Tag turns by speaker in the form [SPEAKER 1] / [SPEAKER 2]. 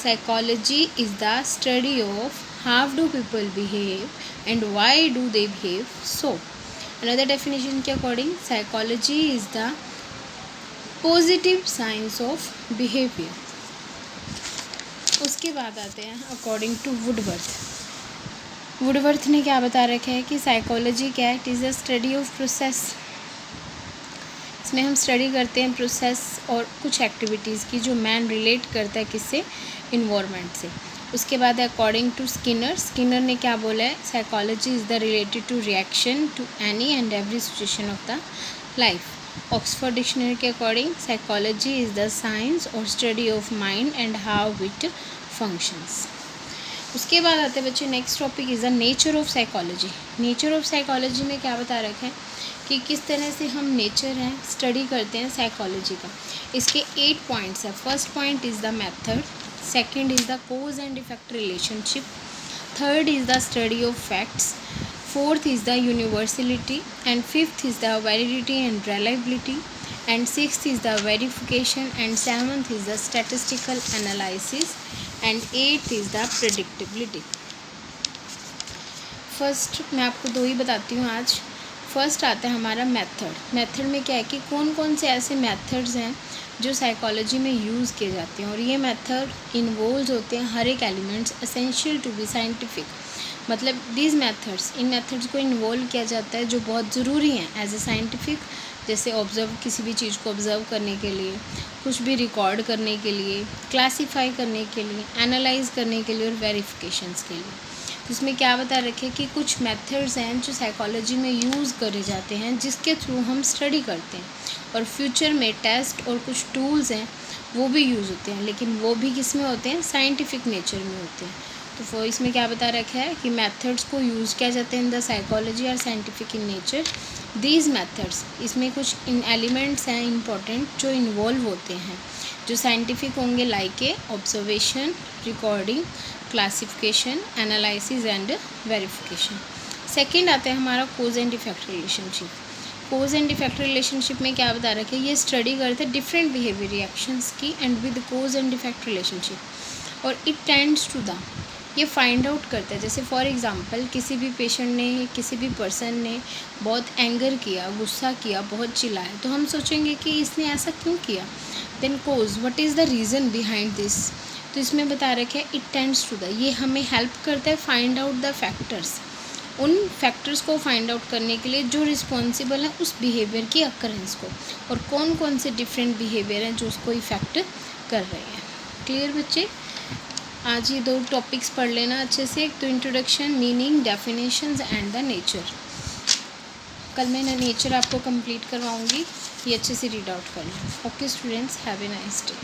[SPEAKER 1] Psychology is the study of how do people behave and why do they behave so. Another definition के according psychology is the positive science of behaviour. उसके बाद आते हैं according to Woodworth. Woodworth ने क्या बता रखा है कि साइकोलॉजी क्या है? It is a study of process. इसमें हम स्टडी करते हैं प्रोसेस और कुछ एक्टिविटीज़ की जो मैन रिलेट करता है किससे? इन्वायरमेंट से। उसके बाद अकॉर्डिंग टू स्किनर, स्किनर ने क्या बोला है? Psychology is the related to reaction to any and every situation of the life. Oxford dictionary के according psychology is the science और study of mind and how it functions. उसके बाद आते हैं बच्चे next topic is the nature of psychology. Nature of psychology में क्या बता रखा है कि किस तरह से हम नेचर हैं स्टडी करते हैं साइकोलॉजी का। इसके 8 पॉइंट्स है। First point is the method, second is the cause and effect relationship, third is the study of facts, fourth is the universality and fifth is the validity and reliability and sixth is the verification and seventh is the statistical analysis and eighth is the predictability. First मैं आपको 2 ही बताती हूँ आज। First आता है हमारा method. Method में क्या है कि कौन कौन से ऐसे मेथड्स हैं जो साइकोलॉजी में यूज़ किए जाते हैं और ये मेथड इन्वॉल्व होते हैं हर एक elements essential to be scientific. मतलब दीज मेथड्स, इन मेथड्स को इन्वॉल्व किया जाता है जो बहुत ज़रूरी हैं एज ए साइंटिफिक, जैसे ऑब्ज़र्व, किसी भी चीज़ को ऑब्ज़र्व करने के लिए, कुछ भी रिकॉर्ड करने के लिए, क्लासीफाई करने के लिए, एनालाइज करने के लिए और वेरिफिकेशंस के लिए। तो इसमें क्या बता रखे कि कुछ मेथड्स हैं जो साइकोलॉजी में यूज़ करे जाते हैं जिसके थ्रू हम स्टडी करते हैं और फ्यूचर में टेस्ट और कुछ टूल्स हैं वो भी यूज़ होते हैं, लेकिन वो भी किस में होते हैं? साइंटिफिक नेचर में होते हैं। तो वो इसमें क्या बता रखा है कि मेथड्स को यूज़ किया जाता है इन द साइकोलॉजी और scientific in nature. These methods, इसमें कुछ इन एलिमेंट्स हैं इंपॉर्टेंट जो इन्वॉल्व होते हैं जो साइंटिफिक होंगे, like a observation, recording, classification, analysis and verification. Second आता है हमारा cause and effect relationship. Cause and effect relationship में क्या बता रखा है? ये स्टडी करते हैं डिफरेंट बिहेवियर रिएक्शंस की and with cause and effect relationship और इट टेंड्स टू द, ये फाइंड आउट करता है। जैसे फॉर एग्जांपल किसी भी पेशेंट ने, किसी भी पर्सन ने बहुत एंगर किया, गुस्सा किया, बहुत चिल्लाया, तो हम सोचेंगे कि इसने ऐसा क्यों किया। Then cause, what is the reason behind this. तो इसमें बता रखे है इट टेंड्स टू द, ये हमें हेल्प करता है फाइंड आउट द फैक्टर्स, उन फैक्टर्स को फाइंड आउट करने के लिए जो रिस्पॉन्सिबल हैं उस बिहेवियर की अकरेंस को, और कौन कौन से डिफरेंट बिहेवियर हैं जो उसको इफ़ेक्ट कर रहे हैं। क्लियर बच्चे? आज ये 2 टॉपिक्स पढ़ लेना अच्छे से। एक तो introduction, meaning, definitions and the nature. कल मैं नेचर आपको कंप्लीट करवाऊंगी, ये अच्छे से रीड आउट करना। Okay students, have a nice day.